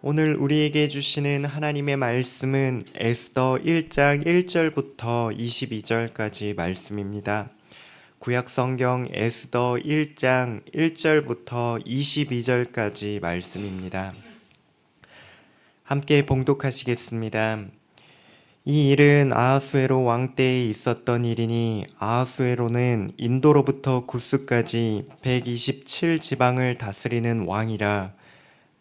오늘 우리에게 주시는 하나님의 말씀은 에스더 1장 1절부터 22절까지 말씀입니다. 구약 성경 에스더 1장 1절부터 22절까지 말씀입니다. 함께 봉독하시겠습니다. 이 일은 아하수에로 왕 때에 있었던 일이니 아하수에로는 인도로부터 구스까지 127지방을 다스리는 왕이라.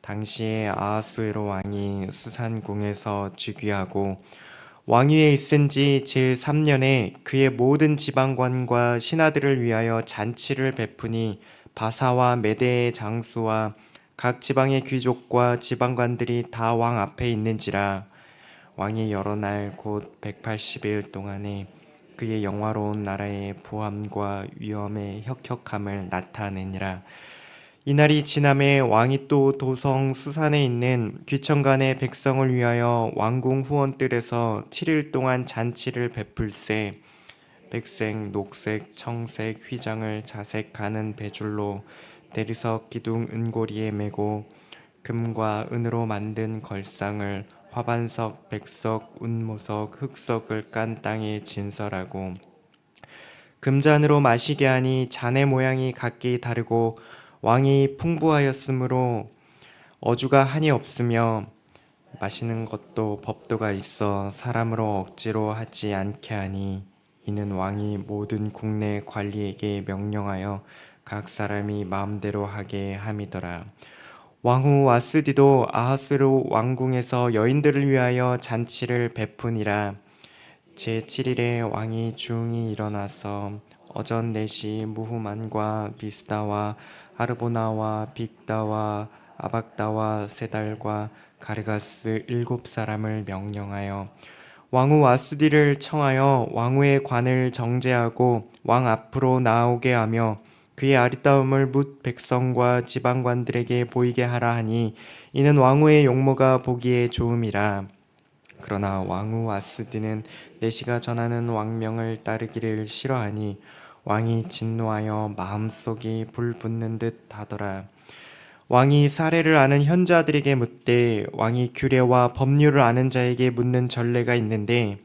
당시에 아하수에로 왕이 수산궁에서 즉위하고 왕위에 있은 지 제3년에 그의 모든 지방관과 신하들을 위하여 잔치를 베푸니 바사와 메대의 장수와 각 지방의 귀족과 지방관들이 다 왕 앞에 있는지라. 왕이 여러 날 곧 180일 동안에 그의 영화로운 나라의 부함과 위엄의 혁혁함을 나타내니라. 이날이 지남에 왕이 또 도성 수산에 있는 귀천간의 백성을 위하여 왕궁 후원뜰에서 7일 동안 잔치를 베풀세. 백색, 녹색, 청색 휘장을 자색하는 배줄로 대리석 기둥 은고리에 메고 금과 은으로 만든 걸상을 화반석, 백석, 운모석, 흑석을 깐 땅에 진설하고 금잔으로 마시게 하니 잔의 모양이 각기 다르고 왕이 풍부하였으므로 어주가 한이 없으며 마시는 것도 법도가 있어 사람으로 억지로 하지 않게 하니 이는 왕이 모든 국내 관리에게 명령하여 각 사람이 마음대로 하게 함이더라. 왕후 와스디도 아하스로 왕궁에서 여인들을 위하여 잔치를 베푸니라. 제7일에 왕이 중히 일어나서 어전 넷이 무후만과 비스다와 아르보나와 빅다와 아박다와 세달과 가르가스 7사람을 명령하여 왕후 와스디를 청하여 왕후의 관을 정제하고 왕 앞으로 나오게 하며 그의 아리따움을 뭇 백성과 지방관들에게 보이게 하라 하니 이는 왕후의 용모가 보기에 좋음이라. 그러나 왕후 와스디는 내시가 전하는 왕명을 따르기를 싫어하니 왕이 진노하여 마음속이 불붙는 듯 하더라. 왕이 사례를 아는 현자들에게 묻되 왕이 규례와 법률을 아는 자에게 묻는 전례가 있는데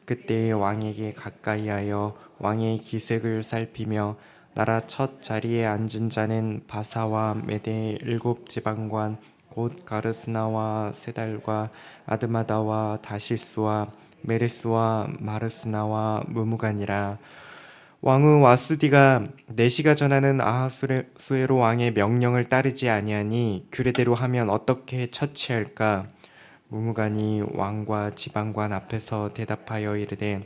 그때 왕에게 가까이하여 왕의 기색을 살피며 나라 첫 자리에 앉은 자는 바사와 메대의 7지방관 곧 가르스나와 세달과 아드마다와 다시스와 메레스와 마르스나와 무무간이라. 왕후 와스디가 내시가 전하는 아하수에로 왕의 명령을 따르지 아니하니 규례대로 하면 어떻게 처치할까? 무무간이 왕과 지방관 앞에서 대답하여 이르되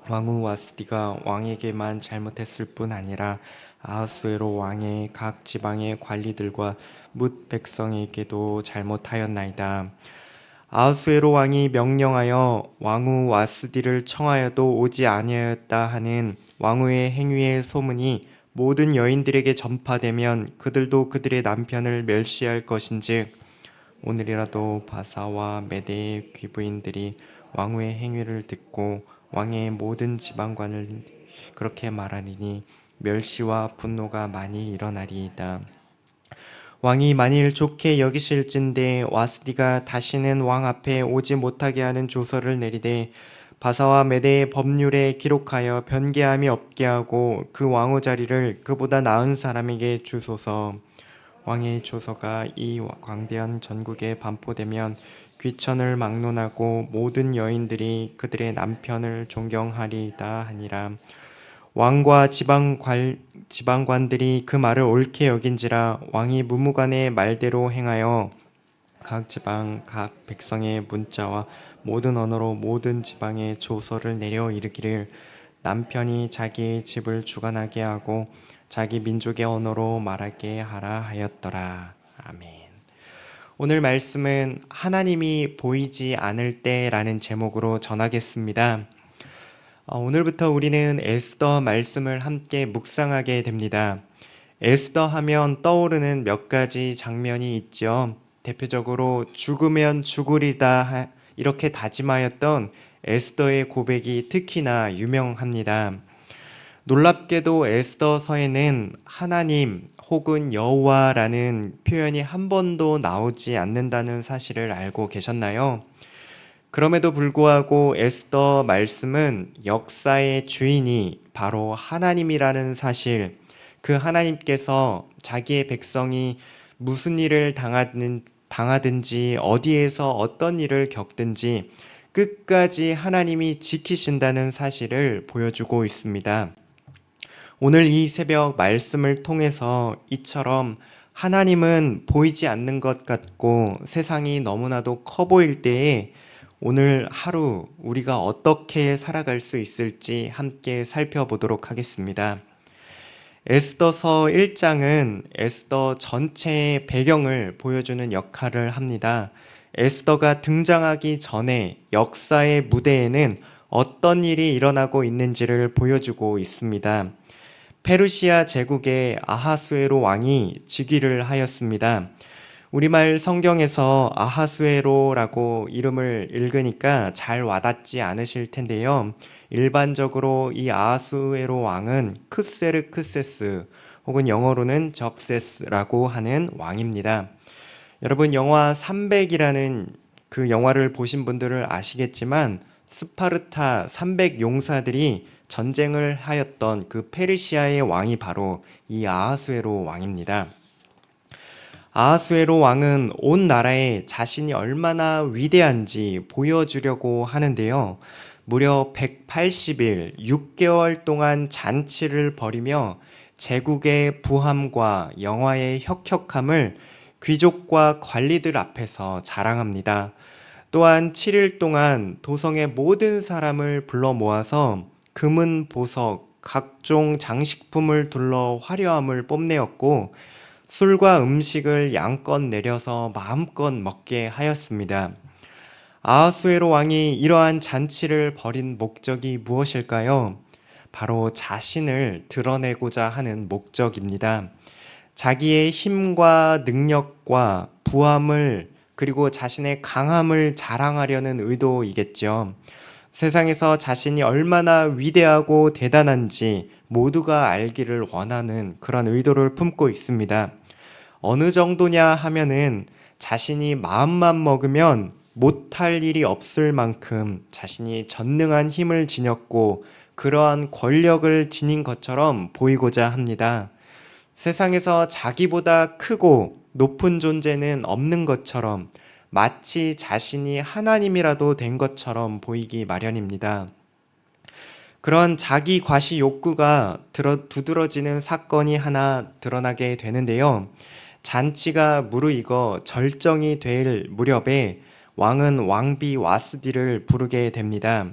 왕후 와스디가 왕에게만 잘못했을 뿐 아니라 아하수에로 왕의 각 지방의 관리들과 뭇 백성에게도 잘못하였나이다. 아하수에로 왕이 명령하여 왕후 와스디를 청하여도 오지 아니하였다 하는 왕후의 행위의 소문이 모든 여인들에게 전파되면 그들도 그들의 남편을 멸시할 것인즉 오늘이라도 바사와 메대의 귀부인들이 왕후의 행위를 듣고 왕의 모든 지방관을 그렇게 말하리니 멸시와 분노가 많이 일어나리이다. 왕이 만일 좋게 여기실진대 와스디가 다시는 왕 앞에 오지 못하게 하는 조서를 내리되 바사와 메대의 법률에 기록하여 변개함이 없게 하고 그 왕후 자리를 그보다 나은 사람에게 주소서. 왕의 조서가 이 광대한 전국에 반포되면 귀천을 막론하고 모든 여인들이 그들의 남편을 존경하리이다 하니라. 왕과 지방관들이 그 말을 옳게 여긴지라. 왕이 무무간의 말대로 행하여 각 지방 각 백성의 문자와 모든 언어로 모든 지방에 조서를 내려 이르기를 남편이 자기의 집을 주관하게 하고 자기 민족의 언어로 말하게 하라 하였더라. 아멘. 오늘 말씀은 하나님이 보이지 않을 때라는 제목으로 전하겠습니다. 오늘부터 우리는 에스더 말씀을 함께 묵상하게 됩니다. 에스더 하면 떠오르는 몇 가지 장면이 있죠. 대표적으로 죽으면 죽으리다 이렇게 다짐하였던 에스더의 고백이 특히나 유명합니다. 놀랍게도 에스더서에는 하나님 혹은 여호와라는 표현이 한 번도 나오지 않는다는 사실을 알고 계셨나요? 그럼에도 불구하고 에스더 말씀은 역사의 주인이 바로 하나님이라는 사실, 그 하나님께서 자기의 백성이 무슨 일을 당하든지 어디에서 어떤 일을 겪든지 끝까지 하나님이 지키신다는 사실을 보여주고 있습니다. 오늘 이 새벽 말씀을 통해서 이처럼 하나님은 보이지 않는 것 같고 세상이 너무나도 커 보일 때에 오늘 하루 우리가 어떻게 살아갈 수 있을지 함께 살펴보도록 하겠습니다. 에스더서 1장은 에스더 전체의 배경을 보여주는 역할을 합니다. 에스더가 등장하기 전에 역사의 무대에는 어떤 일이 일어나고 있는지를 보여주고 있습니다. 페르시아 제국의 아하수에로 왕이 즉위를 하였습니다. 우리말 성경에서 아하수에로라고 이름을 읽으니까 잘 와닿지 않으실 텐데요. 일반적으로 이 아하수에로 왕은 크세르크세스 혹은 영어로는 적세스라고 하는 왕입니다. 여러분 영화 300이라는 그 영화를 보신 분들을 아시겠지만 스파르타 300 용사들이 전쟁을 하였던 그 페르시아의 왕이 바로 이 아하수에로 왕입니다. 아하수에로 왕은 온 나라에 자신이 얼마나 위대한지 보여주려고 하는데요. 무려 180일, 6개월 동안 잔치를 벌이며 제국의 부함과 영화의 혁혁함을 귀족과 관리들 앞에서 자랑합니다. 또한 7일 동안 도성의 모든 사람을 불러 모아서 금은 보석, 각종 장식품을 둘러 화려함을 뽐내었고 술과 음식을 양껏 내려서 마음껏 먹게 하였습니다. 아하수에로 왕이 이러한 잔치를 벌인 목적이 무엇일까요? 바로 자신을 드러내고자 하는 목적입니다. 자기의 힘과 능력과 부함을 그리고 자신의 강함을 자랑하려는 의도이겠죠. 세상에서 자신이 얼마나 위대하고 대단한지 모두가 알기를 원하는 그런 의도를 품고 있습니다. 어느 정도냐 하면은 자신이 마음만 먹으면 못할 일이 없을 만큼 자신이 전능한 힘을 지녔고 그러한 권력을 지닌 것처럼 보이고자 합니다. 세상에서 자기보다 크고 높은 존재는 없는 것처럼 마치 자신이 하나님이라도 된 것처럼 보이기 마련입니다. 그런 자기 과시 욕구가 두드러지는 사건이 하나 드러나게 되는데요. 잔치가 무르익어 절정이 될 무렵에 왕은 왕비 와스디를 부르게 됩니다.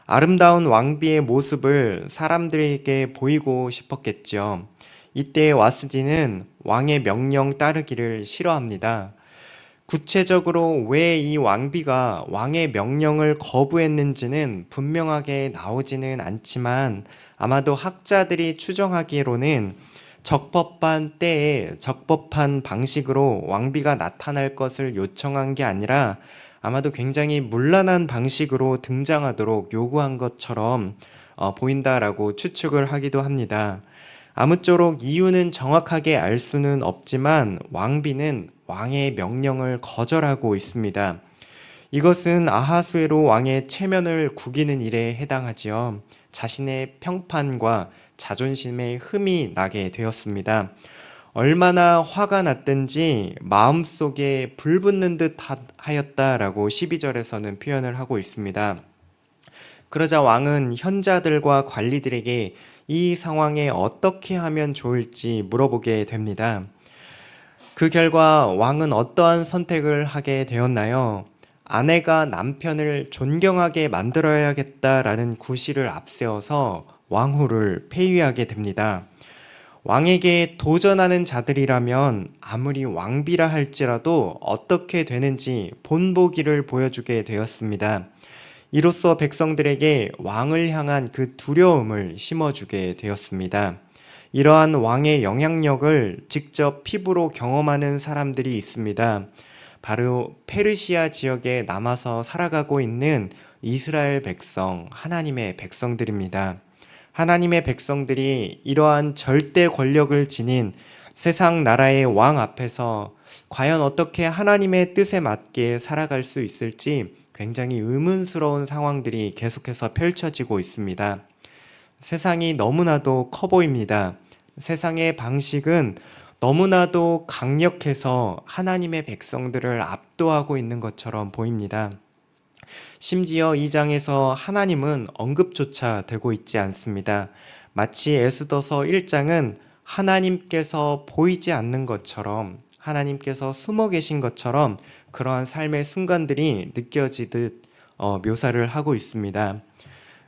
아름다운 왕비의 모습을 사람들에게 보이고 싶었겠죠. 이때 와스디는 왕의 명령 따르기를 싫어합니다. 구체적으로 왜 이 왕비가 왕의 명령을 거부했는지는 분명하게 나오지는 않지만 아마도 학자들이 추정하기로는 적법한 때에 적법한 방식으로 왕비가 나타날 것을 요청한 게 아니라 아마도 굉장히 문란한 방식으로 등장하도록 요구한 것처럼 보인다라고 추측을 하기도 합니다. 아무쪼록 이유는 정확하게 알 수는 없지만 왕비는 왕의 명령을 거절하고 있습니다. 이것은 아하수에로 왕의 체면을 구기는 일에 해당하지요. 자신의 평판과 자존심에 흠이 나게 되었습니다. 얼마나 화가 났든지 마음속에 불 붙는 듯 하였다라고 12절에서는 표현을 하고 있습니다. 그러자 왕은 현자들과 관리들에게 이 상황에 어떻게 하면 좋을지 물어보게 됩니다. 그 결과 왕은 어떠한 선택을 하게 되었나요? 아내가 남편을 존경하게 만들어야겠다라는 구실을 앞세워서 왕후를 폐위하게 됩니다. 왕에게 도전하는 자들이라면 아무리 왕비라 할지라도 어떻게 되는지 본보기를 보여주게 되었습니다. 이로써 백성들에게 왕을 향한 그 두려움을 심어주게 되었습니다. 이러한 왕의 영향력을 직접 피부로 경험하는 사람들이 있습니다. 바로 페르시아 지역에 남아서 살아가고 있는 이스라엘 백성, 하나님의 백성들입니다. 하나님의 백성들이 이러한 절대 권력을 지닌 세상 나라의 왕 앞에서 과연 어떻게 하나님의 뜻에 맞게 살아갈 수 있을지 굉장히 의문스러운 상황들이 계속해서 펼쳐지고 있습니다. 세상이 너무나도 커 보입니다. 세상의 방식은 너무나도 강력해서 하나님의 백성들을 압도하고 있는 것처럼 보입니다. 심지어 이 장에서 하나님은 언급조차 되고 있지 않습니다. 마치 에스더서 1장은 하나님께서 보이지 않는 것처럼, 하나님께서 숨어 계신 것처럼 그러한 삶의 순간들이 느껴지듯 묘사를 하고 있습니다.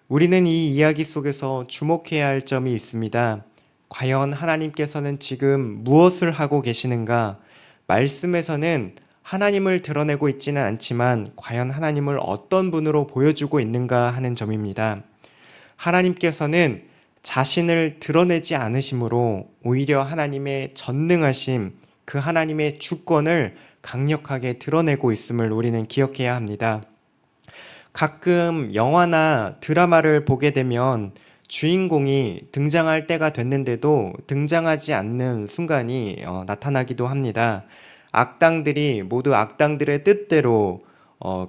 우리는 이 이야기 속에서 주목해야 할 점이 있습니다. 과연 하나님께서는 지금 무엇을 하고 계시는가? 말씀에서는 하나님을 드러내고 있지는 않지만 과연 하나님을 어떤 분으로 보여주고 있는가 하는 점입니다. 하나님께서는 자신을 드러내지 않으심으로 오히려 하나님의 전능하심, 그 하나님의 주권을 강력하게 드러내고 있음을 우리는 기억해야 합니다. 가끔 영화나 드라마를 보게 되면 주인공이 등장할 때가 됐는데도 등장하지 않는 순간이 나타나기도 합니다. 악당들이 모두 악당들의 뜻대로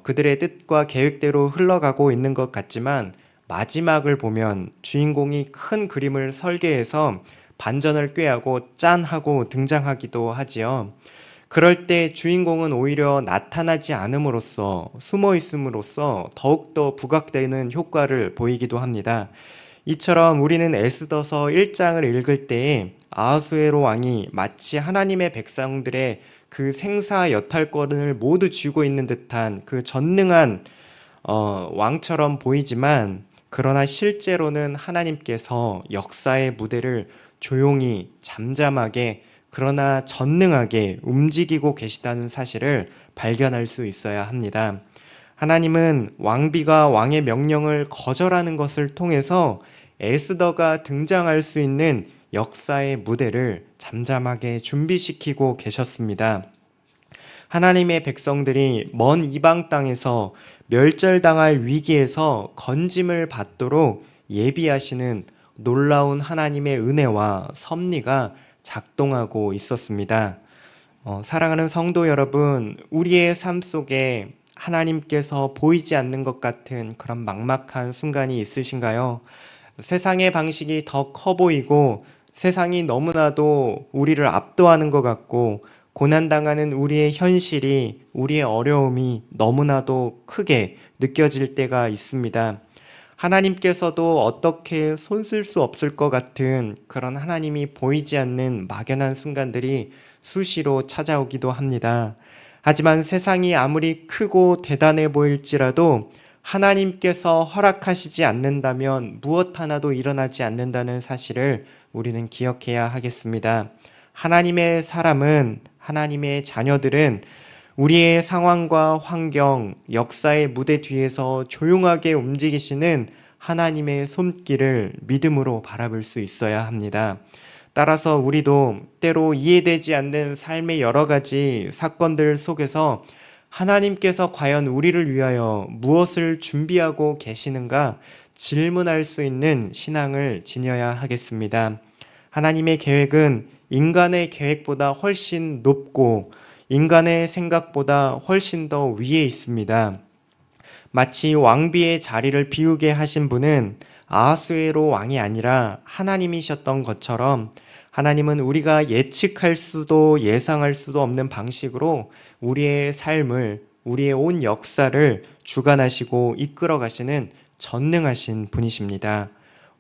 그들의 뜻과 계획대로 흘러가고 있는 것 같지만 마지막을 보면 주인공이 큰 그림을 설계해서 반전을 꾀하고 짠 하고 등장하기도 하지요. 그럴 때 주인공은 오히려 나타나지 않음으로써 숨어 있음으로써 더욱더 부각되는 효과를 보이기도 합니다. 이처럼 우리는 에스더서 1장을 읽을 때에 아하수에로 왕이 마치 하나님의 백성들의 그 생사 여탈권을 모두 쥐고 있는 듯한 그 전능한 왕처럼 보이지만 그러나 실제로는 하나님께서 역사의 무대를 조용히 잠잠하게 그러나 전능하게 움직이고 계시다는 사실을 발견할 수 있어야 합니다. 하나님은 왕비가 왕의 명령을 거절하는 것을 통해서 에스더가 등장할 수 있는 역사의 무대를 잠잠하게 준비시키고 계셨습니다. 하나님의 백성들이 먼 이방 땅에서 멸절당할 위기에서 건짐을 받도록 예비하시는 놀라운 하나님의 은혜와 섭리가 작동하고 있었습니다. 사랑하는 성도 여러분, 우리의 삶 속에 하나님께서 보이지 않는 것 같은 그런 막막한 순간이 있으신가요? 세상의 방식이 더 커 보이고 세상이 너무나도 우리를 압도하는 것 같고 고난당하는 우리의 현실이, 우리의 어려움이 너무나도 크게 느껴질 때가 있습니다. 하나님께서도 어떻게 손쓸 수 없을 것 같은 그런 하나님이 보이지 않는 막연한 순간들이 수시로 찾아오기도 합니다. 하지만 세상이 아무리 크고 대단해 보일지라도 하나님께서 허락하시지 않는다면 무엇 하나도 일어나지 않는다는 사실을 우리는 기억해야 하겠습니다. 하나님의 사람은, 하나님의 자녀들은 우리의 상황과 환경, 역사의 무대 뒤에서 조용하게 움직이시는 하나님의 손길을 믿음으로 바라볼 수 있어야 합니다. 따라서 우리도 때로 이해되지 않는 삶의 여러 가지 사건들 속에서 하나님께서 과연 우리를 위하여 무엇을 준비하고 계시는가 질문할 수 있는 신앙을 지녀야 하겠습니다. 하나님의 계획은 인간의 계획보다 훨씬 높고 인간의 생각보다 훨씬 더 위에 있습니다. 마치 왕비의 자리를 비우게 하신 분은 아하수에로 왕이 아니라 하나님이셨던 것처럼 하나님은 우리가 예측할 수도 예상할 수도 없는 방식으로 우리의 삶을, 우리의 온 역사를 주관하시고 이끌어 가시는 전능하신 분이십니다.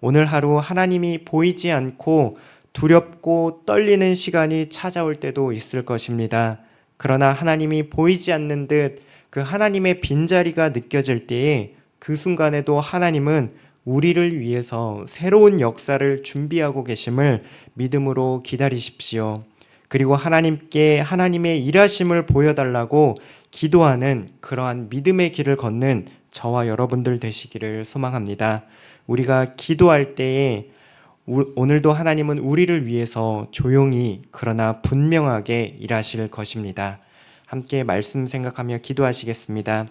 오늘 하루 하나님이 보이지 않고 두렵고 떨리는 시간이 찾아올 때도 있을 것입니다. 그러나 하나님이 보이지 않는 듯 그 하나님의 빈자리가 느껴질 때에 그 순간에도 하나님은 우리를 위해서 새로운 역사를 준비하고 계심을 믿음으로 기다리십시오. 그리고 하나님께 하나님의 일하심을 보여달라고 기도하는 그러한 믿음의 길을 걷는 저와 여러분들 되시기를 소망합니다. 우리가 기도할 때에 오늘도 하나님은 우리를 위해서 조용히 그러나 분명하게 일하실 것입니다. 함께 말씀 생각하며 기도하시겠습니다.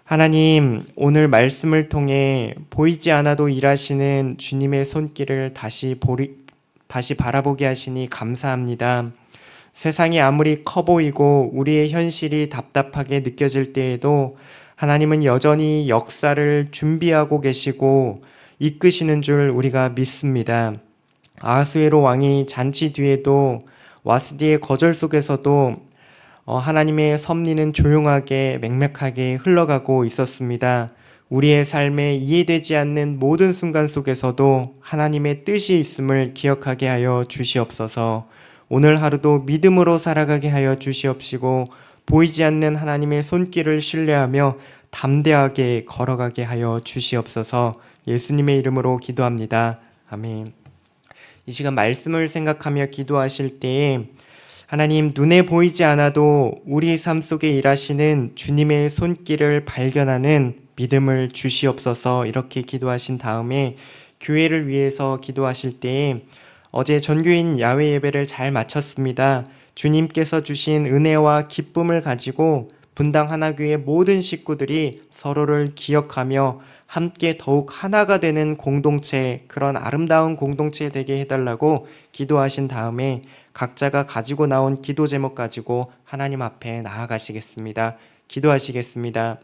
하나님, 오늘 말씀을 통해 보이지 않아도 일하시는 주님의 손길을 다시 바라보게 하시니 감사합니다. 세상이 아무리 커 보이고 우리의 현실이 답답하게 느껴질 때에도 하나님은 여전히 역사를 준비하고 계시고 이끄시는 줄 우리가 믿습니다. 아하수에로 왕이 잔치 뒤에도 와스디의 거절 속에서도 하나님의 섭리는 조용하게 맹맥하게 흘러가고 있었습니다. 우리의 삶에 이해되지 않는 모든 순간 속에서도 하나님의 뜻이 있음을 기억하게 하여 주시옵소서. 오늘 하루도 믿음으로 살아가게 하여 주시옵시고 보이지 않는 하나님의 손길을 신뢰하며 담대하게 걸어가게 하여 주시옵소서. 예수님의 이름으로 기도합니다. 아멘. 이 시간 말씀을 생각하며 기도하실 때에 하나님, 눈에 보이지 않아도 우리 삶 속에 일하시는 주님의 손길을 발견하는 믿음을 주시옵소서. 이렇게 기도하신 다음에 교회를 위해서 기도하실 때에 어제 전교인 야외 예배를 잘 마쳤습니다. 주님께서 주신 은혜와 기쁨을 가지고 분당 하나교회 모든 식구들이 서로를 기억하며 함께 더욱 하나가 되는 공동체, 그런 아름다운 공동체 되게 해달라고 기도하신 다음에 각자가 가지고 나온 기도 제목 가지고 하나님 앞에 나아가시겠습니다. 기도하시겠습니다.